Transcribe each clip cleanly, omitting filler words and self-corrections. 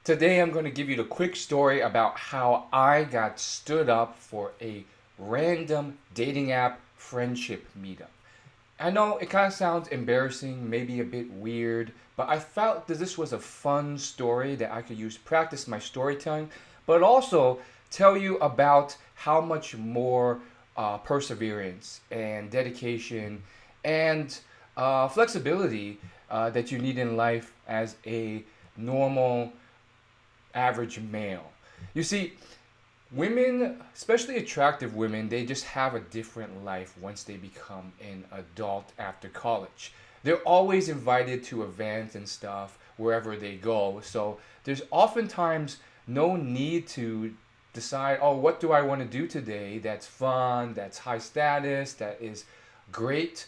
Today I'm going to give you the quick story about how I got stood up for a random dating app friendship meetup. I know it kind of sounds embarrassing, maybe a bit weird, but I felt that this was a fun story that I could use to practice my storytelling, but also tell you about how much more perseverance and dedication and flexibility that you need in life as a normal average male. You see, women, especially attractive women, they just have a different life once they become an adult after college. They're always invited to events and stuff wherever they go. So there's oftentimes no need to decide, oh, what do I want to do today that's fun, that's high status, that is great.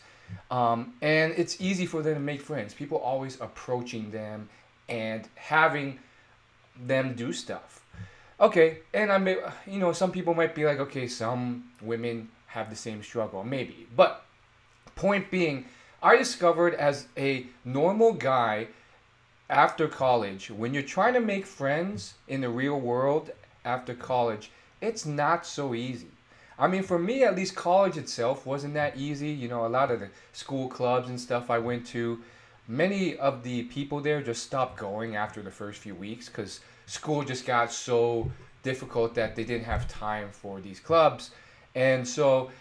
And it's easy for them to make friends. People always approaching them and having them do stuff. Okay, and I may, some people might be like, okay, some women have the same struggle, maybe. But point being, I discovered as a normal guy after college, when you're trying to make friends in the real world after college, it's not so easy. I mean, for me, at least college itself wasn't that easy. A lot of the school clubs and stuff I went to, many of the people there just stopped going after the first few weeks because school just got so difficult that they didn't have time for these clubs. And so,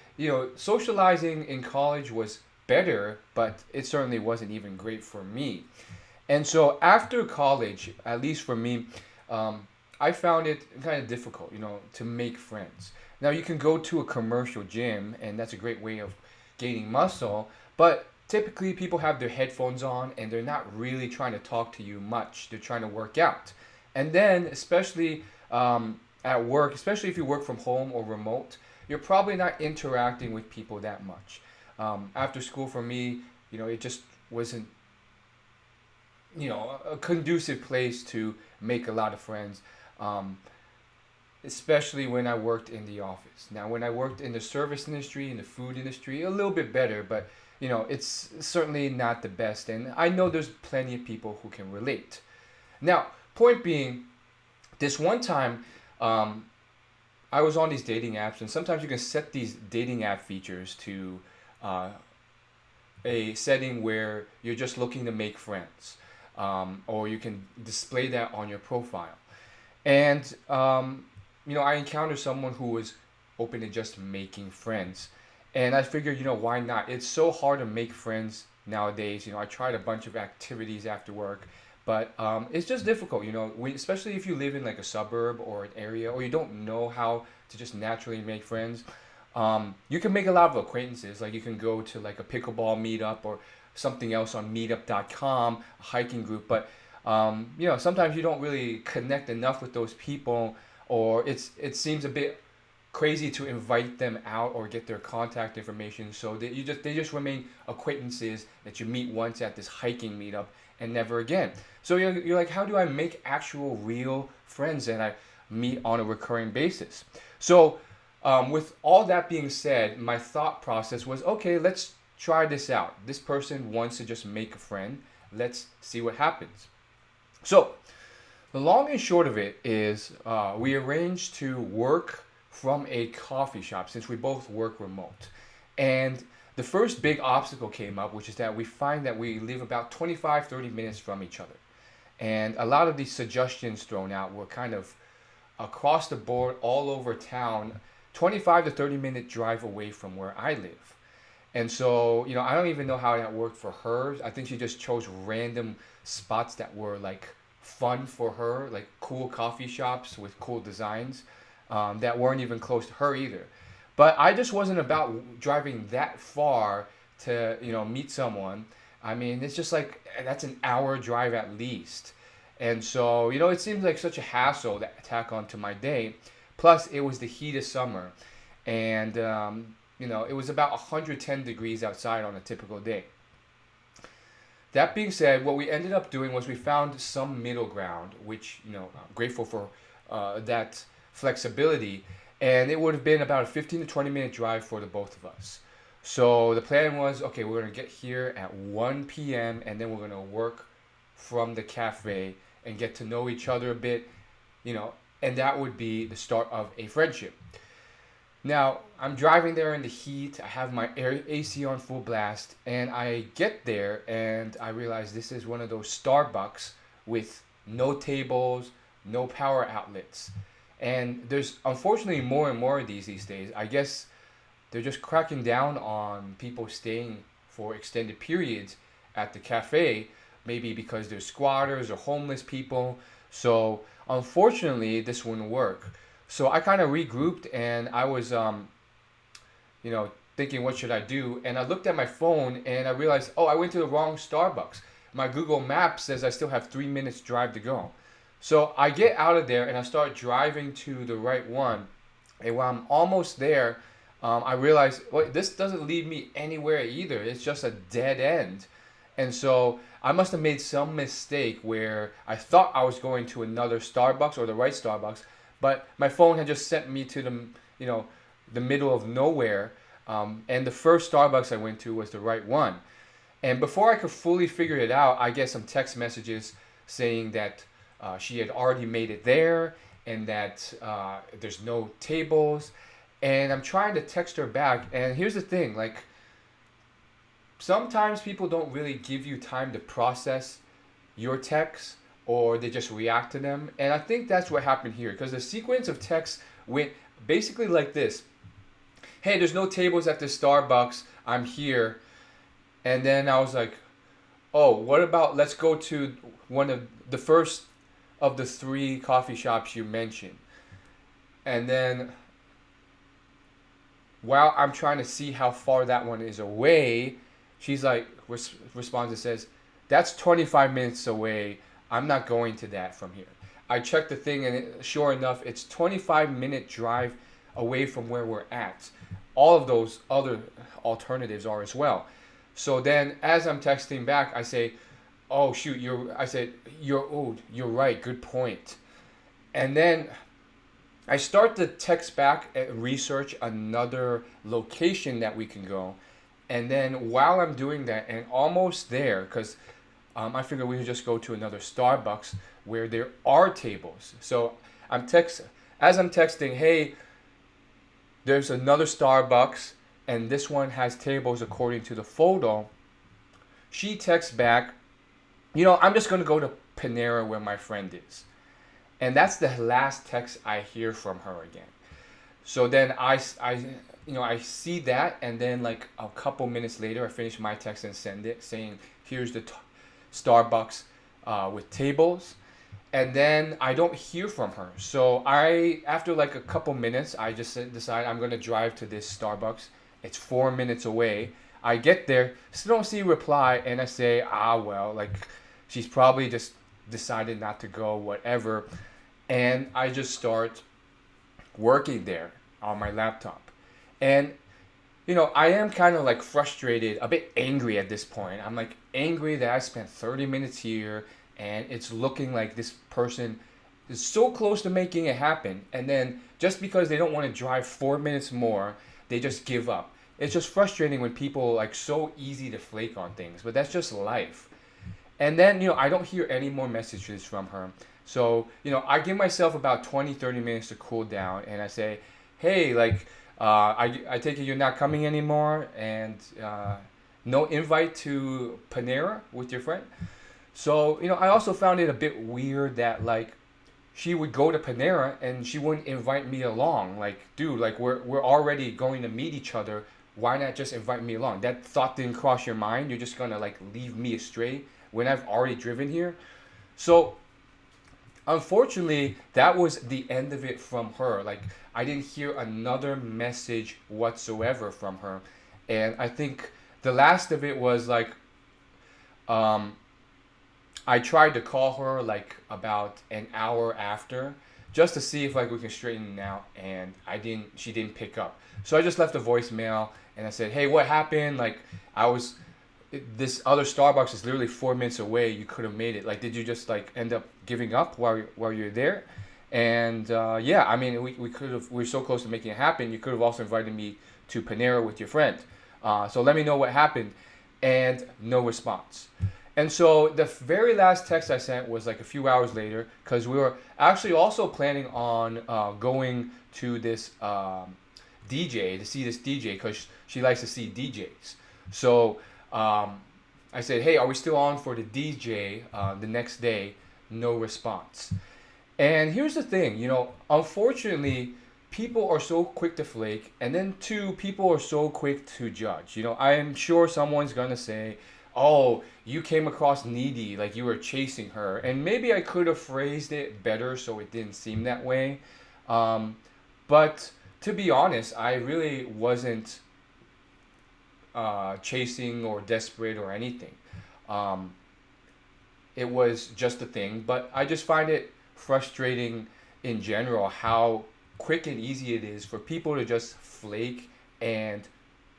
socializing in college was better, but it certainly wasn't even great for me. And so after college, at least for me, I found it kind of difficult, to make friends. Now you can go to a commercial gym, and that's a great way of gaining muscle, but typically people have their headphones on and they're not really trying to talk to you much. They're trying to work out. And then, especially at work, especially if you work from home or remote, you're probably not interacting with people that much. After school, for me, it just wasn't a conducive place to make a lot of friends, um, especially when I worked in the office. Now when I worked in the service industry, in the food industry, a little bit better, but it's certainly not the best, and I know there's plenty of people who can relate. Now, point being, this one time, um, I was on these dating apps, and sometimes you can set these dating app features to uh, a setting where you're just looking to make friends, or you can display that on your profile. And I encountered someone who was open to just making friends, and I figured, why not? It's so hard to make friends nowadays. I tried a bunch of activities after work, but it's just difficult. Especially if you live in like a suburb or an area, or you don't know how to just naturally make friends. You can make a lot of acquaintances. Like you can go to like a pickleball meetup or something else on meetup.com, a hiking group. But sometimes you don't really connect enough with those people, or it seems a bit crazy to invite them out or get their contact information. So they just remain acquaintances that you meet once at this hiking meetup and never again. So you're like, how do I make actual real friends that I meet on a recurring basis? So with all that being said, my thought process was, okay, let's try this out. This person wants to just make a friend. Let's see what happens. So the long and short of it is, we arranged to work from a coffee shop since we both work remote. And the first big obstacle came up, which is that we find that we live about 25, 30 minutes from each other. And a lot of these suggestions thrown out were kind of across the board, all over town, 25 to 30-minute drive away from where I live. And so, I don't even know how that worked for her. I think she just chose random spots that were like fun for her, like cool coffee shops with cool designs, that weren't even close to her either. But I just wasn't about driving that far to, meet someone. I mean, it's just like that's an hour drive at least. And so, it seems like such a hassle to tack onto my day. Plus, it was the heat of summer. And, it was about 110 degrees outside on a typical day. That being said, what we ended up doing was we found some middle ground, which, I'm grateful for that flexibility. And it would have been about a 15 to 20-minute drive for the both of us. So the plan was, okay, we're going to get here at 1 p.m. and then we're going to work from the cafe and get to know each other a bit, you know, and that would be the start of a friendship. Now, I'm driving there in the heat. I have my AC on full blast, and I get there and I realize this is one of those Starbucks with no tables, no power outlets. And there's unfortunately more and more of these days. I guess they're just cracking down on people staying for extended periods at the cafe, maybe because they're squatters or homeless people. So unfortunately, this wouldn't work. So I kind of regrouped and I was, thinking what should I do? And I looked at my phone and I realized, oh, I went to the wrong Starbucks. My Google Maps says I still have 3 minutes drive to go. So I get out of there and I start driving to the right one. And when I'm almost there, I realize, well, this doesn't lead me anywhere either. It's just a dead end. And so I must have made some mistake where I thought I was going to another Starbucks or the right Starbucks, but my phone had just sent me to the middle of nowhere. And the first Starbucks I went to was the right one. And before I could fully figure it out, I get some text messages saying that she had already made it there and that there's no tables. And I'm trying to text her back. And here's the thing, like, sometimes people don't really give you time to process your texts or they just react to them. And I think that's what happened here because the sequence of texts went basically like this. Hey, there's no tables at the Starbucks. I'm here. And then I was like, oh, what about let's go to one of the first of the three coffee shops you mentioned. And then while I'm trying to see how far that one is away, she's like, responds and says, that's 25 minutes away. I'm not going to that from here. I checked the thing and sure enough, it's 25-minute drive away from where we're at. All of those other alternatives are as well. So then as I'm texting back, I say, oh shoot, you're right, good point. And then I start to text back and research another location that we can go. And then while I'm doing that and almost there, because I figured we could just go to another Starbucks where there are tables. So as I'm texting, hey, there's another Starbucks and this one has tables according to the photo. She texts back, I'm just going to go to Panera where my friend is. And that's the last text I hear from her again. So then I see that, and then like a couple minutes later, I finish my text and send it saying, here's the Starbucks with tables. And then I don't hear from her. So after like a couple minutes, I just decide I'm going to drive to this Starbucks. It's 4 minutes away. I get there, still don't see a reply, and I say, well, like she's probably just decided not to go, whatever. And I just start working there on my laptop. And, I am kind of like frustrated, a bit angry at this point. I'm like angry that I spent 30 minutes here and it's looking like this person is so close to making it happen. And then just because they don't want to drive 4 minutes more, they just give up. It's just frustrating when people like so easy to flake on things, but that's just life. And then, I don't hear any more messages from her. So, I give myself about 20, 30 minutes to cool down and I say, hey, like, I take it you're not coming anymore and no invite to Panera with your friend. So, I also found it a bit weird that like she would go to Panera and she wouldn't invite me along. Like, dude, like we're already going to meet each other. Why not just invite me along? That thought didn't cross your mind. You're just gonna like leave me astray when I've already driven here. So unfortunately, that was the end of it from her. Like, I didn't hear another message whatsoever from her. And I think the last of it was like, I tried to call her like about an hour after just to see if like we can straighten it out, and she didn't pick up. So I just left a voicemail and I said, hey, what happened? Like, this other Starbucks is literally 4 minutes away. You could have made it. Like, did you just like end up giving up while you're there? And yeah, I mean, we could have. We're so close to making it happen. You could have also invited me to Panera with your friend. So let me know what happened. And no response. And so the very last text I sent was like a few hours later because we were actually also planning on going to this DJ to see this DJ because she likes to see DJs. So um, I said, hey, are we still on for the DJ the next day? No response. And here's the thing, unfortunately, people are so quick to flake, and then two, people are so quick to judge. I am sure someone's gonna say, "Oh, you came across needy, like you were chasing her," and maybe I could have phrased it better so it didn't seem that way. Um, but to be honest, I really wasn't chasing or desperate or anything. Um, it was just a thing. But I just find it frustrating in general how quick and easy it is for people to just flake and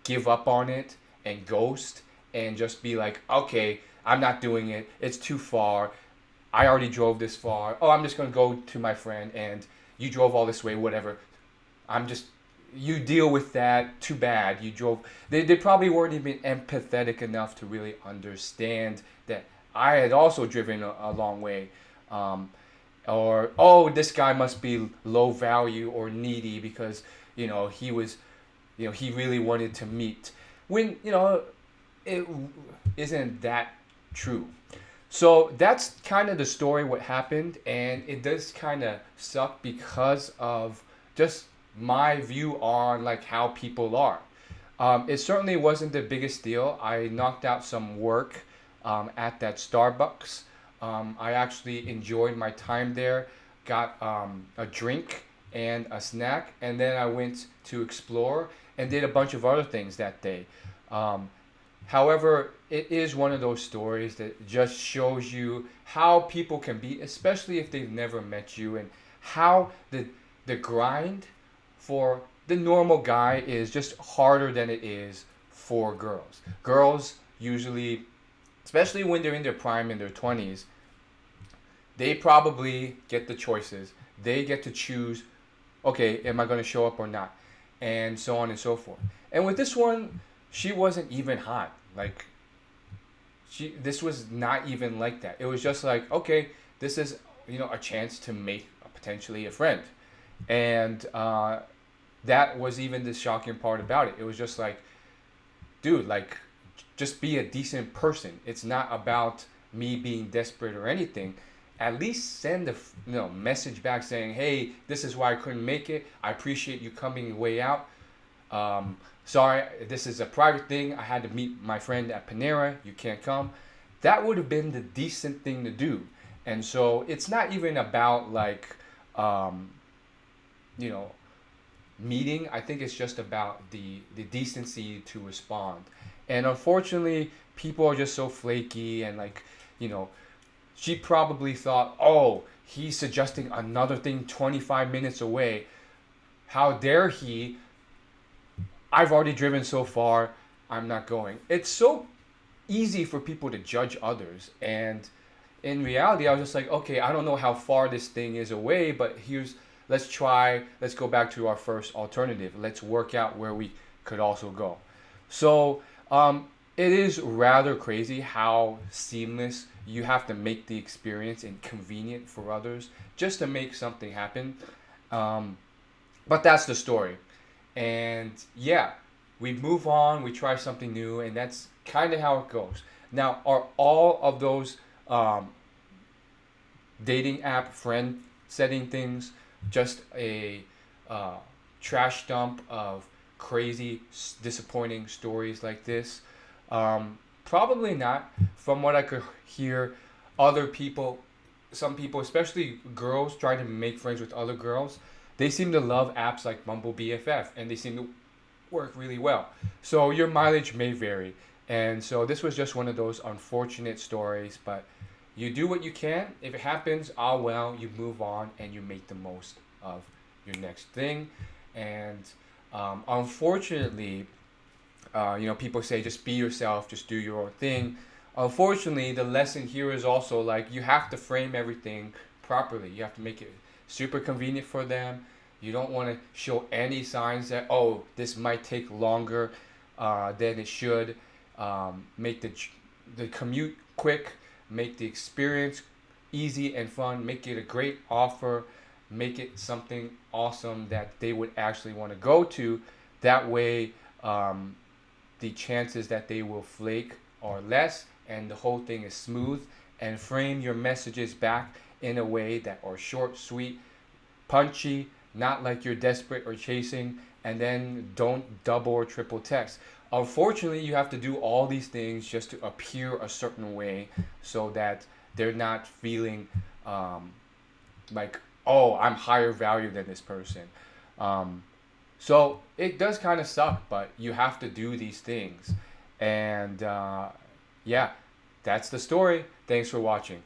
give up on it and ghost and just be like, okay, I'm not doing it. It's too far. I already drove this far. Oh, I'm just going to go to my friend and you drove all this way, whatever. I'm just, you deal with that. Too bad. You drove. They probably weren't even empathetic enough to really understand that I had also driven a long way. Um, or, oh, this guy must be low value or needy because, he was, he really wanted to meet. When, it isn't that true. So that's kind of the story what happened, and it does kind of suck because of just my view on like how people are. It certainly wasn't the biggest deal. I knocked out some work at that Starbucks. I actually enjoyed my time there, got a drink and a snack, and then I went to explore and did a bunch of other things that day. Um, However, it is one of those stories that just shows you how people can be, especially if they've never met you, and how the grind for the normal guy is just harder than it is for girls. Girls usually, especially when they're in their prime in their 20s, they probably get the choices. They get to choose, okay, am I going to show up or not? And so on and so forth. And with this one, she wasn't even hot. Like, this was not even like that. It was just like, okay, this is, a chance to make potentially a friend. And that was even the shocking part about it. It was just like, dude, like, just be a decent person. It's not about me being desperate or anything. At least send a message back saying, hey, this is why I couldn't make it. I appreciate you coming way out. Sorry, this is a private thing. I had to meet my friend at Panera. You can't come. That would have been the decent thing to do. And so it's not even about like, um, you know, meeting. I think it's just about the decency to respond. And unfortunately, people are just so flaky and like, you know, she probably thought, oh, he's suggesting another thing 25 minutes away. How dare he? I've already driven so far. I'm not going. It's so easy for people to judge others. And in reality, I was just like, okay, I don't know how far this thing is away, but let's go back to our first alternative. Let's work out where we could also go. So it is rather crazy how seamless you have to make the experience and convenient for others just to make something happen. Um, but that's the story. And yeah, we move on, we try something new, and that's kind of how it goes. Now, are all of those um, dating app friend setting things just a uh, trash dump of crazy, disappointing stories like this? Probably not. From what I could hear, other people, some people, especially girls, trying to make friends with other girls, they seem to love apps like Bumble BFF, and they seem to work really well. So your mileage may vary. And so this was just one of those unfortunate stories, but you do what you can. If it happens, ah well, you move on and you make the most of your next thing. And unfortunately, people say just be yourself, just do your own thing. Unfortunately, the lesson here is also like you have to frame everything properly. You have to make it super convenient for them. You don't want to show any signs that, oh, this might take longer than it should. Make the the commute quick, make the experience easy and fun, make it a great offer, make it something awesome that they would actually want to go to. That way, um, the chances that they will flake are less and the whole thing is smooth. And frame your messages back in a way that are short, sweet, punchy, not like you're desperate or chasing, and then don't double or triple text. Unfortunately, you have to do all these things just to appear a certain way so that they're not feeling um, like, oh, I'm higher value than this person. Um, so it does kind of suck, but you have to do these things. And yeah, that's the story. Thanks for watching.